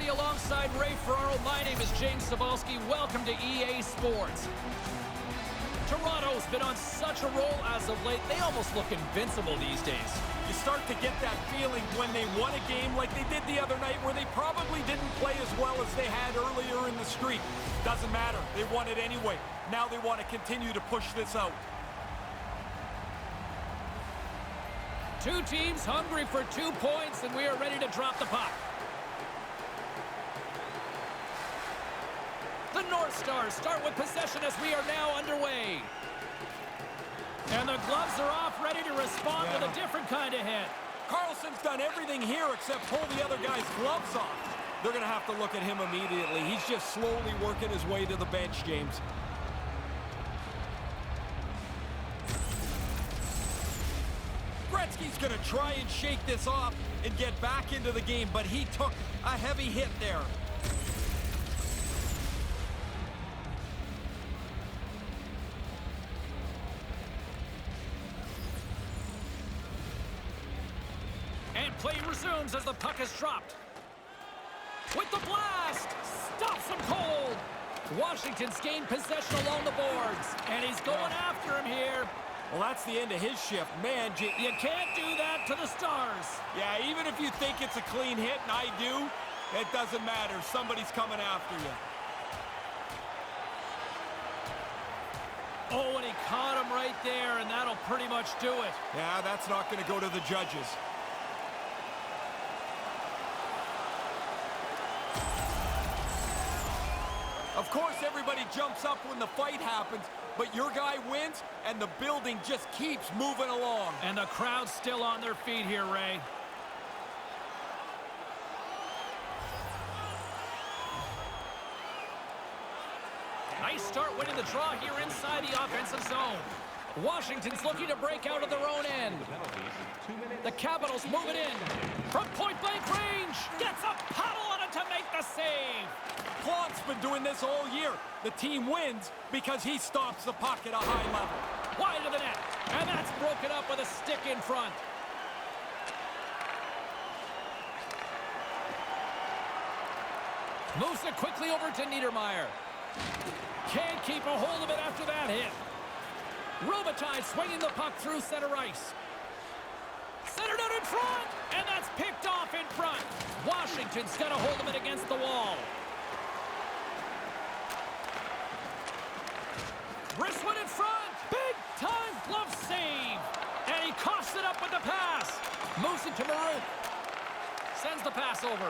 everybody, alongside Ray Ferraro, my name is James Cebulski. Welcome to EA Sports. Toronto's been on such a roll as of late, they almost look invincible these days. You start to get that feeling when they won a game like they did the other night, where they probably didn't play as well as they had earlier in the streak. Doesn't matter. They won it anyway. Now they want to continue to push this out. Two teams hungry for 2 points, and we are ready to drop the puck. The North Stars start with possession as we are now underway. And the gloves are off, ready to respond with a different kind of hit. Carlson's done everything here except pull the other guy's gloves off. They're going to have to look at him immediately. He's just slowly working his way to the bench, James. Gretzky's going to try and shake this off and get back into the game, but he took a heavy hit there. And play resumes as the puck is dropped. With the blast! Stops him cold! Washington's gained possession along the boards, and he's going after him here. Well, that's the end of his shift. Man, you can't do that to the Stars. Yeah, even if you think it's a clean hit, and I do, it doesn't matter. Somebody's coming after you. Oh, and he caught him right there, and that'll pretty much do it. Yeah, that's not going to go to the judges. Of course, everybody jumps up when the fight happens, but your guy wins, and the building just keeps moving along. And the crowd's still on their feet here, Ray. Nice start winning the draw here inside the offensive zone. Washington's looking to break out of their own end. The Capitals move it in. From point-blank range, gets a paddle on it to make the save. Plant's been doing this all year. The team wins because he stops the puck at a high level. Wide of the net, and that's broken up with a stick in front. Moves it quickly over to Niedermeyer. Can't keep a hold of it after that hit. Robitaille swinging the puck through center ice. Centered out in front, and that's picked off in front. Washington's got a hold of it against the wall. Wrist one in front, big time glove save. And he coughs it up with the pass. Moves it to Maroon. Sends the pass over.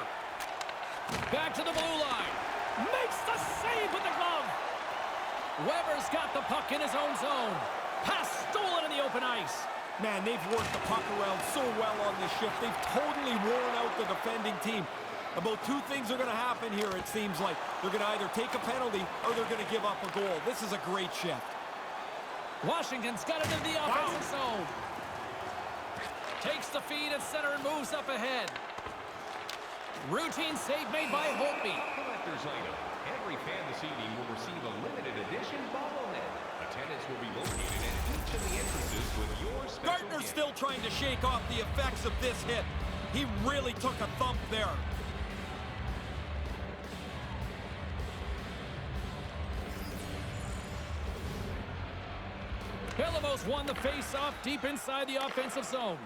Back to the blue line. Makes the save with the glove. Weber's got the puck in his own zone. Pass stolen in the open ice. Man, they've worked the puck around so well on this shift. They've totally worn out the defending team. About two things are going to happen here, it seems like. They're going to either take a penalty or they're going to give up a goal. This is a great shift. Washington's got it in the offensive zone. Takes the feed at center and moves up ahead. Routine save made by Holtby. Collector's item. Every fan this evening will receive a limited edition bobblehead. Attendance will be located at each of the entrances with your special Gardner's gift. still trying to shake off the effects of this hit. He really took a thump there. Belavos won the face-off deep inside the offensive zone.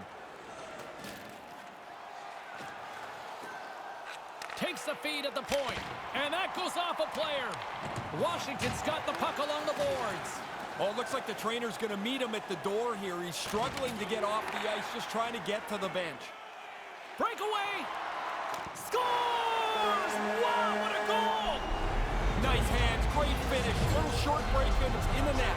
Takes the feed at the point, and that goes off a player. Washington's got the puck along the boards. Oh, it looks like the trainer's going to meet him at the door here. He's struggling to get off the ice, just trying to get to the bench. Breakaway! Scores! Wow, what a goal! Nice hands, great finish. Little short break and it's in the net.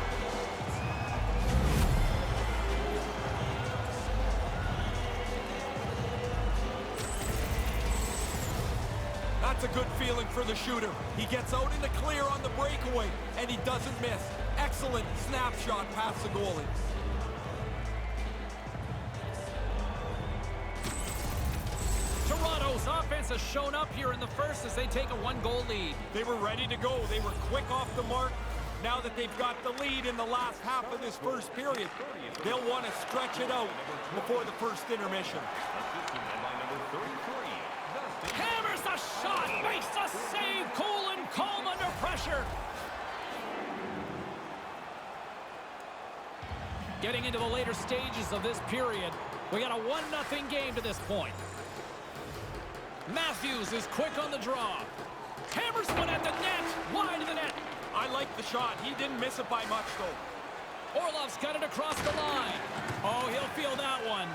That's a good feeling for the shooter. He gets out in the clear on the breakaway, and he doesn't miss. Excellent snapshot past the goalie. Toronto's offense has shown up here in the first as they take a one-goal lead. They were ready to go. They were quick off the mark. Now that they've got the lead in the last half of this first period, they'll want to stretch it out before the first intermission. Hammers the shot! Getting into the later stages of this period, we got a 1-0 game to this point. Matthews is quick on the draw. Hammers one at the net. Wide of the net. I like the shot. He didn't miss it by much, though. Orlov's got it across the line. Oh, he'll feel that one.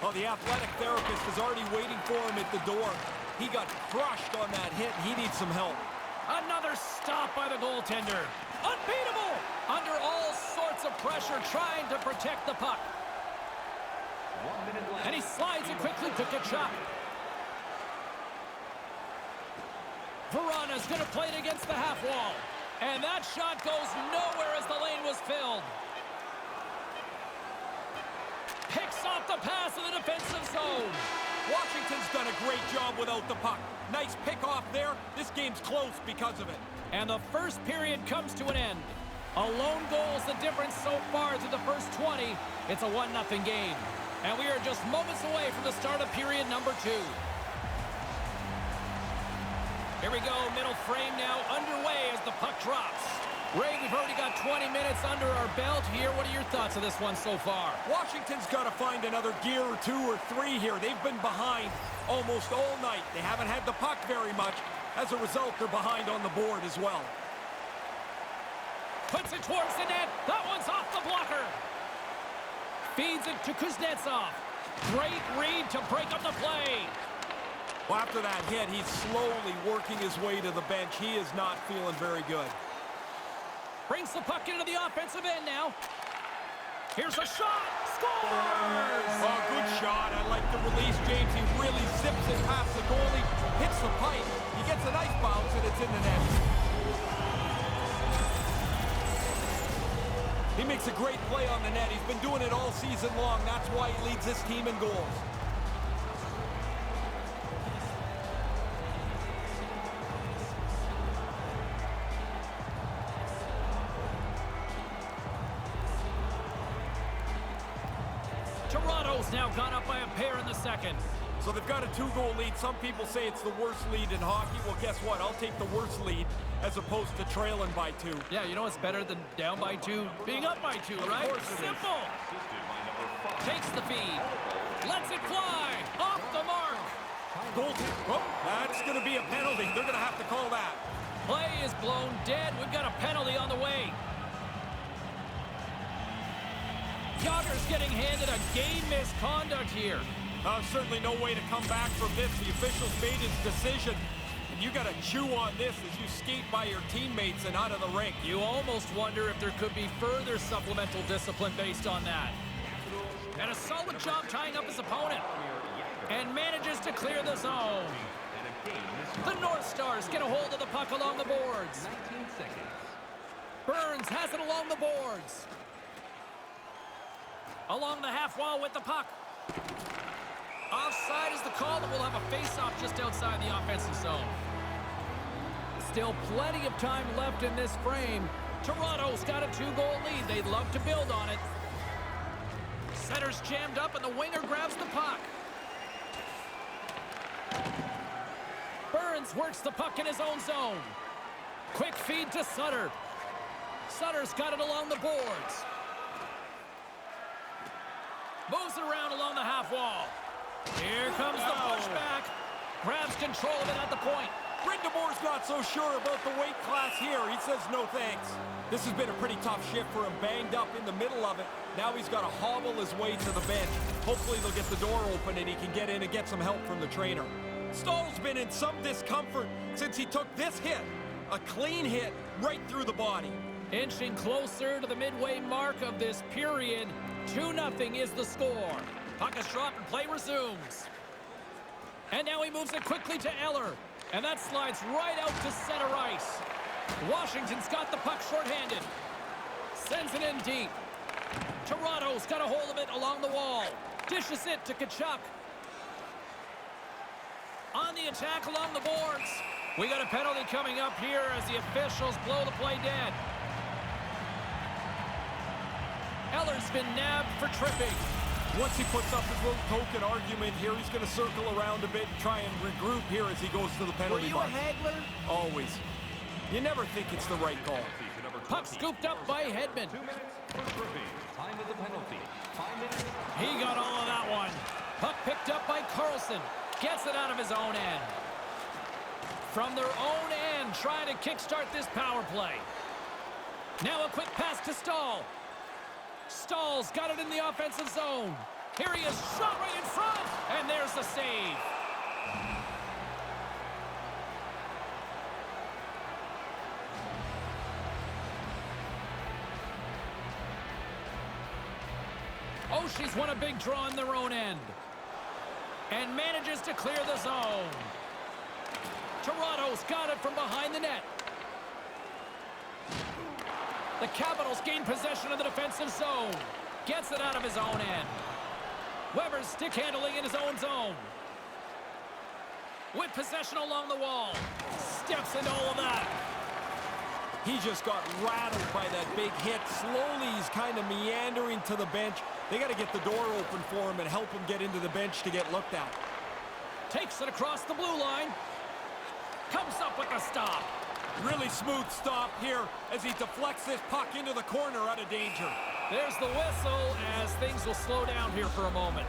Oh, the athletic therapist is already waiting for him at the door. He got crushed on that hit. He needs some help. Another stop by the goaltender. Unbeatable! Under all sorts of pressure, trying to protect the puck. 1 minute left. And he slides it quickly to Kachuk. Verana's going to play it against the half wall. And that shot goes nowhere as the lane was filled. Picks off the pass in the defensive zone. Washington's done a great job without the puck. Nice pick off there. This game's close because of it. And the first period comes to an end. A lone goal is the difference so far through the first 20. It's a 1-0 game. And we are just moments away from the start of period number 2. Here we go, middle frame now underway as the puck drops. Ray, we've already got 20 minutes under our belt here. What are your thoughts of this one so far? Washington's got to find another gear or 2 or 3 here. They've been behind almost all night. They haven't had the puck very much. As a result, they're behind on the board as well. Puts it towards the net. That one's off the blocker. Feeds it to Kuznetsov. Great read to break up the play. Well, after that hit, he's slowly working his way to the bench. He is not feeling very good. Brings the puck into the offensive end now. Here's a shot. Scores! Oh, good shot. I like the release, James. He really zips it past the goalie, hits the pipe. He gets a nice bounce, and it's in the net. He makes a great play on the net. He's been doing it all season long. That's why he leads his team in goals. Toronto's now gone up by a pair in the second. So they've got a 2-goal lead. Some people say it's the worst lead in hockey. Well, guess what? I'll take the worst lead as opposed to trailing by 2. Yeah, you know what's better than down by 2? Being up by 2, right? Simple. Takes the feed. Lets it fly. Off the mark. Goaltender. Oh, that's going to be a penalty. They're going to have to call that. Play is blown dead. We've got a penalty on the way. Yager's getting handed a game misconduct here. Certainly no way to come back from this. The officials made his decision, and you got to chew on this as you skate by your teammates and out of the rink. You almost wonder if there could be further supplemental discipline based on that. And a solid job tying up his opponent. And manages to clear the zone. The North Stars get a hold of the puck along the boards. 19 seconds. Burns has it along the boards. Along the half wall with the puck. Offside is the call, that we'll have a face-off just outside the offensive zone. Still plenty of time left in this frame. Toronto's got a 2-goal lead. They'd love to build on it. Center's jammed up and the winger grabs the puck. Burns works the puck in his own zone. Quick feed to Sutter. Sutter's got it along the boards. Moves it around along the half wall. Here comes the pushback. Grabs control of it at the point. Brindamore's not so sure about the weight class here. He says no thanks. This has been a pretty tough shift for him. Banged up in the middle of it. Now he's got to hobble his way to the bench. Hopefully they'll get the door open and he can get in and get some help from the trainer. Stahl's been in some discomfort since he took this hit. A clean hit right through the body. Inching closer to the midway mark of this period. 2-0 is the score. Puck is dropped and play resumes. And now he moves it quickly to Eller. And that slides right out to center ice. Washington's got the puck shorthanded. Sends it in deep. Toronto's got a hold of it along the wall. Dishes it to Kachuk. On the attack along the boards. We got a penalty coming up here as the officials blow the play dead. Eller's been nabbed for tripping. Once he puts up his little token argument here, he's going to circle around a bit and try and regroup here as he goes to the penalty box. Were you a haggler? Always. You never think it's the right call. Puck scooped up by Hedman. 2 minutes. First repeat. time of the penalty. 5 minutes. He got all of that one. Puck picked up by Carlson. Gets it out of his own end. From their own end, trying to kickstart this power play. Now a quick pass to Stahl. Stahl's got it in the offensive zone. Here he is, shot right in front, and there's the save. Oh, she's won a big draw in their own end. And manages to clear the zone. Toronto's got it from behind the net. The Capitals gain possession of the defensive zone. Gets it out of his own end. Weber's stick handling in his own zone. With possession along the wall. Steps into all of that. He just got rattled by that big hit. Slowly, he's kind of meandering to the bench. They got to get the door open for him and help him get into the bench to get looked at. Takes it across the blue line. Comes up with the stop. Really smooth stop here as he deflects this puck into the corner out of danger. There's the whistle as things will slow down here for a moment.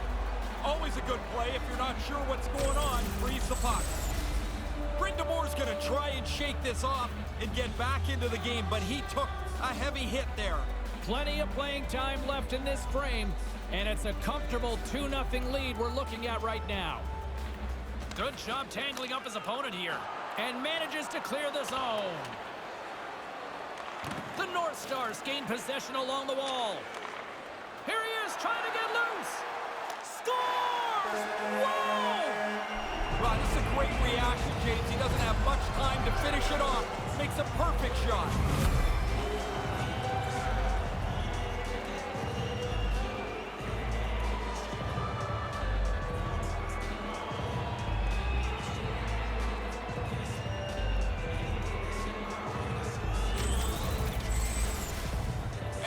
Always a good play. If you're not sure what's going on, freeze the puck. Brindamore's going to try and shake this off and get back into the game, but he took a heavy hit there. Plenty of playing time left in this frame, and it's a comfortable 2-0 lead we're looking at right now. Good job tangling up his opponent here, and manages to clear the zone. The North Stars gain possession along the wall. Here he is, trying to get loose. Scores! Whoa! Wow, this is a great reaction, James. He doesn't have much time to finish it off. Makes a perfect shot.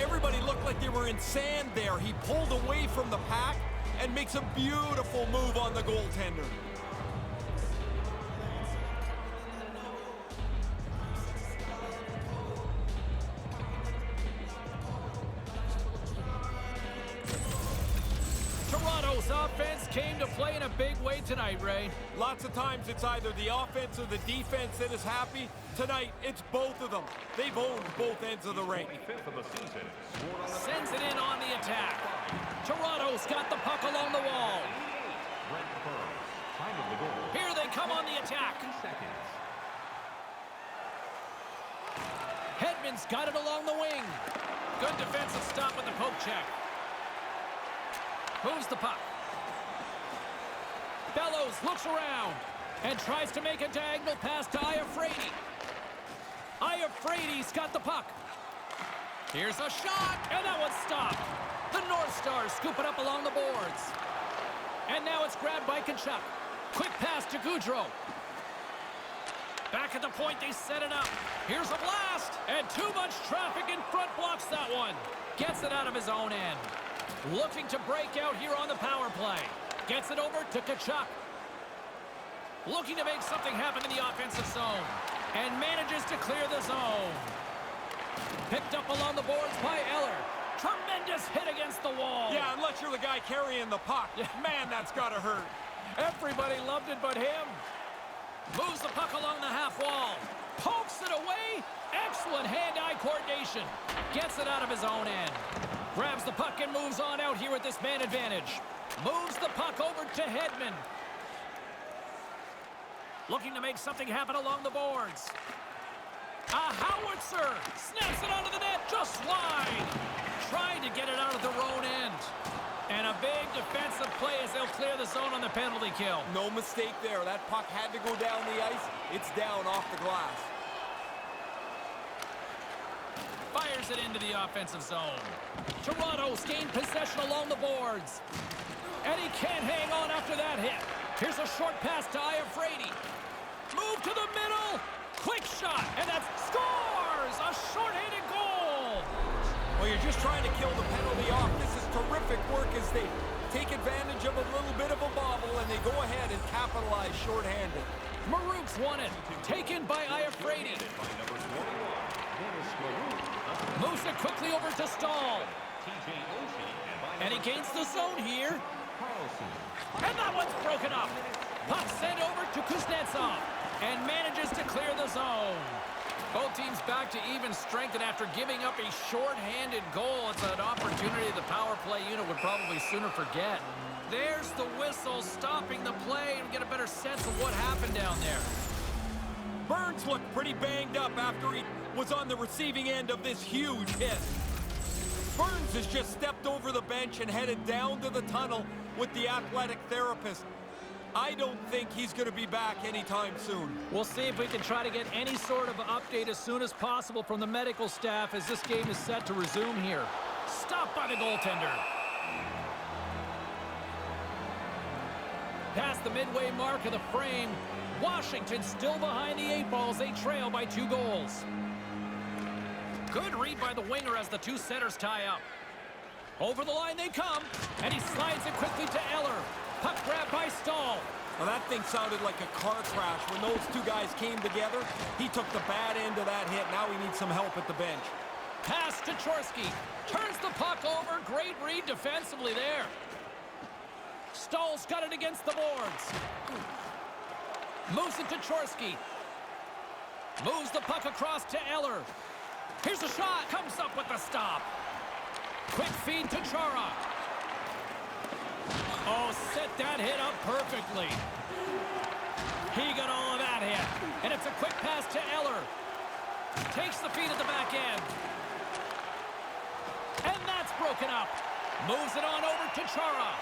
Everybody looked like they were in sand there. He pulled away from the pack and makes a beautiful move on the goaltender. Toronto's offense came to play in a big way tonight, Ray. Lots of times it's either the offense or the defense that is happy. Tonight, it's both of them. They've owned both ends of the rink. 25th of the season. Sends it in on the attack. Toronto's got the puck along the wall. Time of the goal. Here they come on the attack. 2 seconds. Hedman's got it along the wing. Good defensive stop with the poke check. Moves the puck. Bellows looks around and tries to make a diagonal pass to Iafrate. Iafrate's got the puck. Here's a shot, and that one's stopped. The North Stars scoop it up along the boards. And now it's grabbed by Tkachuk. Quick pass to Gaudreau. Back at the point, they set it up. Here's a blast, and too much traffic in front blocks that one. Gets it out of his own end. Looking to break out here on the power play. Gets it over to Tkachuk. Looking to make something happen in the offensive zone. And manages to clear the zone. Picked up along the boards by Eller. Tremendous hit against the wall. Yeah, unless you're the guy carrying the puck. Man, that's got to hurt. Everybody loved it but him. Moves the puck along the half wall. Pokes it away. Excellent hand-eye coordination. Gets it out of his own end. Grabs the puck and moves on out here with this man advantage. Moves the puck over to Hedman. Looking to make something happen along the boards. A howitzer. Snaps it onto the net. Just wide. Trying to get it out of their own end. And a big defensive play as they'll clear the zone on the penalty kill. No mistake there. That puck had to go down the ice. It's down off the glass. Fires it into the offensive zone. Toronto's gained possession along the boards. And he can't hang on after that hit. Here's a short pass to Iafrate. Move to the middle. Quick shot. And that scores! A short-handed goal. Well, you're just trying to kill the penalty off. This is terrific work as they take advantage of a little bit of a bobble and they go ahead and capitalize shorthanded. Marouk's won it. Taken by Iafrate. Moves it quickly over to Stahl. And he gains the zone here. And that one's broken up. Puck sent over to Kuznetsov. And manages to clear the zone. Both teams back to even strength, and after giving up a short-handed goal, it's an opportunity the power play unit would probably sooner forget. There's the whistle stopping the play, and get a better sense of what happened down there. Burns looked pretty banged up after he was on the receiving end of this huge hit. Burns has just stepped over the bench and headed down to the tunnel with the athletic therapist. I don't think he's going to be back anytime soon. We'll see if we can try to get any sort of update as soon as possible from the medical staff as this game is set to resume here. Stopped by the goaltender. Past the midway mark of the frame, Washington still behind the 8 balls. They trail by 2 goals. Good read by the winger as the 2 centers tie up. Over the line they come, and he slides it quickly to Eller. Puck grab by Stahl. Well, that thing sounded like a car crash. When those 2 guys came together, he took the bad end of that hit. Now he needs some help at the bench. Pass to Chorsky. Turns the puck over. Great read defensively there. Stahl's got it against the boards. Moves it to Chorsky. Moves the puck across to Eller. Here's a shot. Comes up with the stop. Quick feed to Chara. Oh, set that hit up perfectly. He got all of that hit. And it's a quick pass to Eller. Takes the feed at the back end. And that's broken up. Moves it on over to Chara.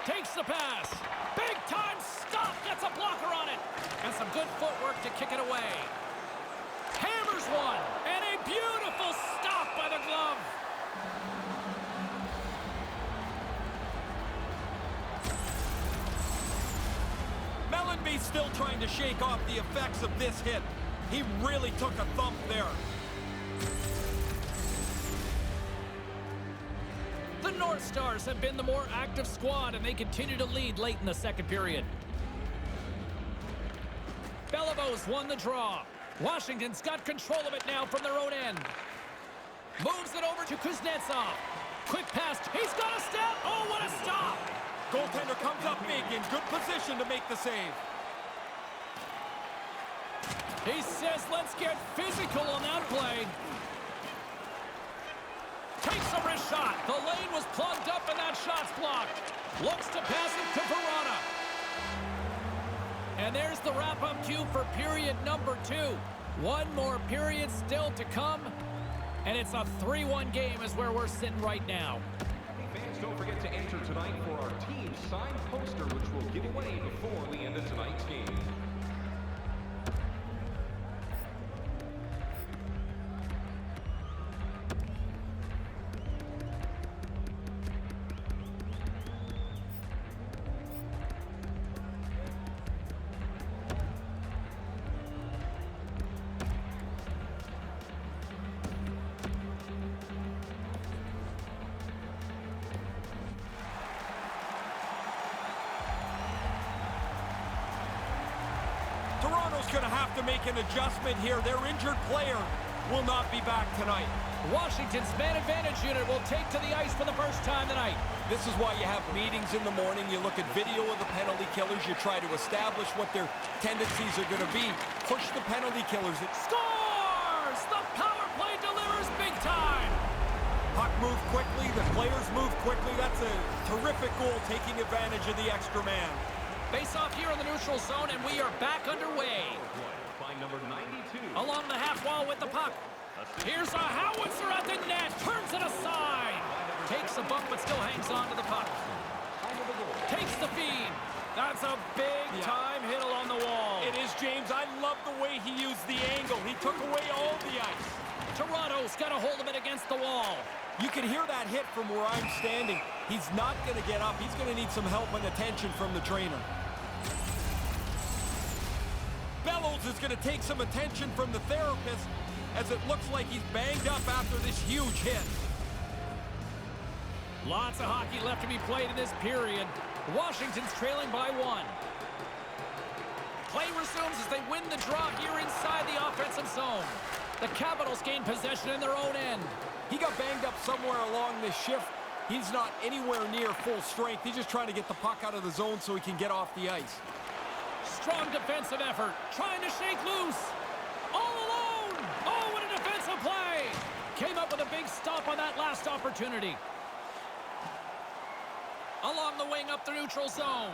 Takes the pass. Big time stop. Gets a blocker on it. And some good footwork to kick it away. Hammers one. And a beautiful stop by the glove. Mellenby's still trying to shake off the effects of this hit. He really took a thump there. The North Stars have been the more active squad, and they continue to lead late in the second period. Beliveau won the draw. Washington's got control of it now from their own end. Moves it over to Kuznetsov. Quick pass. He's got a step. Oh, what a stop. Goaltender comes up big, in good position to make the save. He says, let's get physical on that play. Takes a wrist shot. The lane was plugged up and that shot's blocked. Looks to pass it to Verona. And there's the wrap-up cue for period number 2. One more period still to come. And it's a 3-1 game is where we're sitting right now. Fans, don't forget to enter tonight for our team signed poster, which we'll give away before the end of tonight's game. Toronto's going to have to make an adjustment here. Their injured player will not be back tonight. Washington's man advantage unit will take to the ice for the first time tonight. This is why you have meetings in the morning. You look at video of the penalty killers. You try to establish what their tendencies are going to be. Push the penalty killers. Scores! The power play delivers big time. Puck moved quickly. The players moved quickly. That's a terrific goal, taking advantage of the extra man. Face off here in the neutral zone, and we are back underway. By number 92. Along the half wall with the puck. Here's a howitzer at the net. Turns it aside. Takes a bump, but still hangs on to the puck. Takes the feed. That's a big-time hit along the wall. It is, James. I love the way he used the angle. He took away all the ice. Toronto's got a hold of it against the wall. You can hear that hit from where I'm standing. He's not going to get up. He's going to need some help and attention from the trainer. Bellows is going to take some attention from the therapist as it looks like he's banged up after this huge hit. Lots of hockey left to be played in this period. Washington's trailing by 1. Play resumes as they win the draw here inside the offensive zone. The Capitals gain possession in their own end. He got banged up somewhere along this shift. He's not anywhere near full strength. He's just trying to get the puck out of the zone so he can get off the ice. Strong defensive effort, trying to shake loose. All alone! Oh, what a defensive play! Came up with a big stop on that last opportunity. Along the wing up the neutral zone.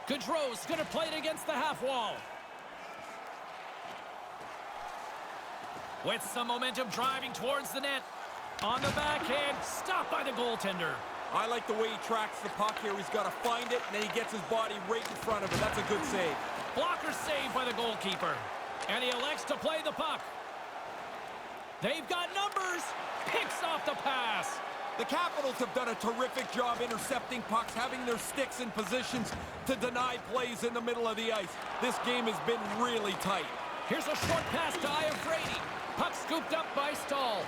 Gaudreau's going to play it against the half wall. With some momentum driving towards the net. On the backhand, stopped by the goaltender. I like the way he tracks the puck here. He's got to find it, and then he gets his body right in front of it. That's a good save. Blocker saved by the goalkeeper. And he elects to play the puck. They've got numbers. Picks off the pass. The Capitals have done a terrific job intercepting pucks, having their sticks in positions to deny plays in the middle of the ice. This game has been really tight. Here's a short pass to Iafrate. Puck scooped up by Stahl.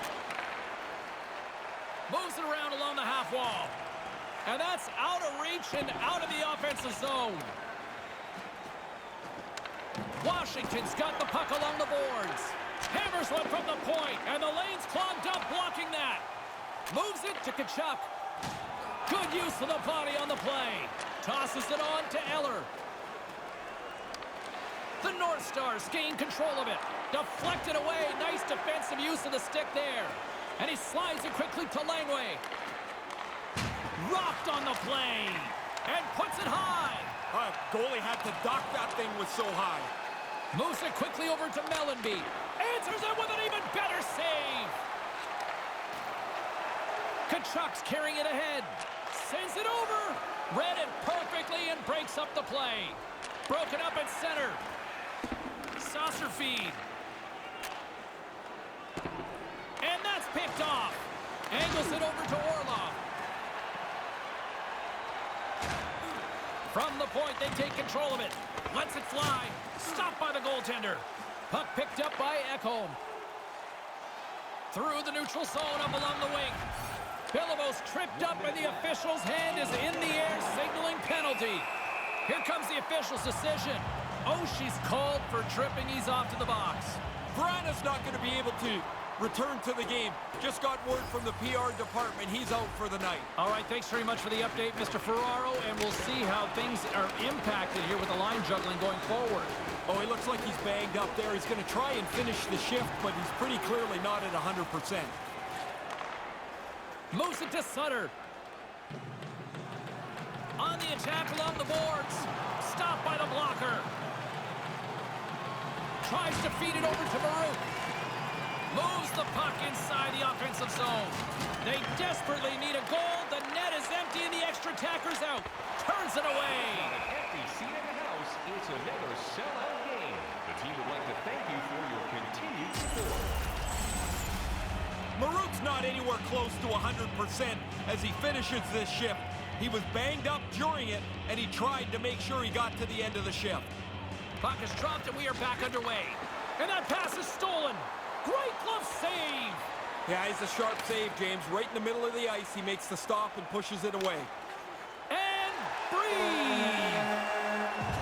Moves it around along the half wall. And that's out of reach and out of the offensive zone. Washington's got the puck along the boards. Hammers one from the point, and the lane's clogged up blocking that. Moves it to Tkachuk. Good use of the body on the play. Tosses it on to Eller. The North Stars gain control of it. Deflected away. Nice defensive use of the stick there. And he slides it quickly to Langway. Rocked on the play. And puts it high. Goalie had to duck. That thing was so high. Moves it quickly over to Mellenby. Answers it with an even better save. Tkachuk's carrying it ahead. Sends it over. Read it perfectly and breaks up the play. Broken up at center. Saucer feed. And that's picked off. Angles it over to Orlov. From the point, they take control of it. Lets it fly. Stopped by the goaltender. Puck picked up by Ekholm. Through the neutral zone up along the wing. Bilibos tripped up and the official's hand is in the air signaling penalty. Here comes the official's decision. Oh, she's called for tripping. He's off to the box. Vrana's not going to be able to return to the game. Just got word from the PR department. He's out for the night. All right, thanks very much for the update, Mr. Ferraro, and we'll see how things are impacted here with the line juggling going forward. Oh, he looks like he's banged up there. He's going to try and finish the shift, but he's pretty clearly not at 100%. Moves it to Sutter. On the attack along the boards. Stopped by the blocker. Tries to feed it over to Maroon. Moves the puck inside the offensive zone. They desperately need a goal. The net is empty and the extra attacker's out. Turns it away. An empty seat in the house. It's another sellout game. The team would like to thank you for your continued support. Maroon's not anywhere close to 100% as he finishes this shift. He was banged up during it, and he tried to make sure he got to the end of the shift. Puck is dropped, and we are back underway. And that pass is stolen. Great glove save. Yeah, it's a sharp save, James. Right in the middle of the ice, he makes the stop and pushes it away. And breathe.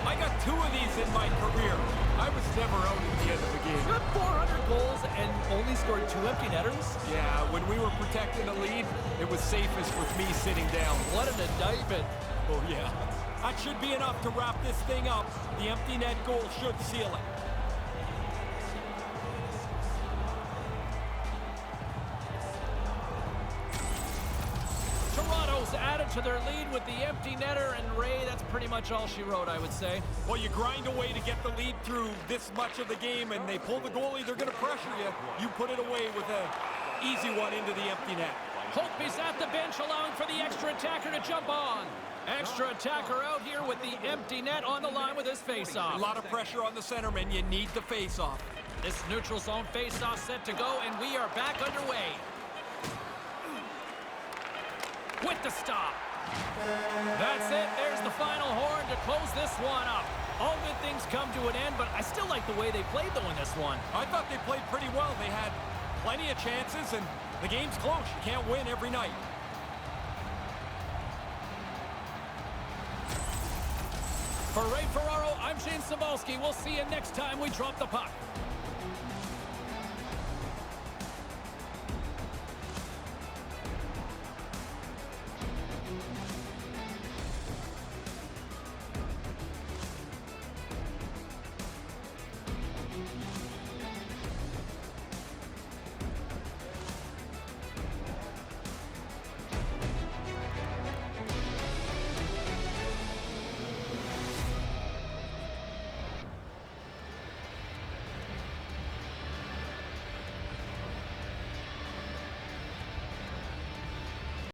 I got 2 of these in my career. I was never out at the end of the game. You had 400 goals and only scored 2 empty netters? Yeah, when we were protecting a lead, it was safest with me sitting down. What an indictment. Oh, yeah. That should be enough to wrap this thing up. The empty net goal should seal it. Toronto's added to their lead with the empty netter, and Ray, that's pretty much all she wrote, I would say. Well, you grind away to get the lead through this much of the game, and they pull the goalie, they're going to pressure you. You put it away with an easy one into the empty net. Hope is at the bench, allowing for the extra attacker to jump on. Extra attacker out here with the empty net on the line with his face-off. A lot of pressure on the centerman. You need the face-off. This neutral zone face-off set to go, and we are back underway. With the stop. That's it. There's the final horn to close this one up. All good things come to an end, but I still like the way they played, though, in this one. I thought they played pretty well. They had plenty of chances, and the game's close. You can't win every night. For Ray Ferraro, I'm Shane Cybulski. We'll see you next time we drop the puck.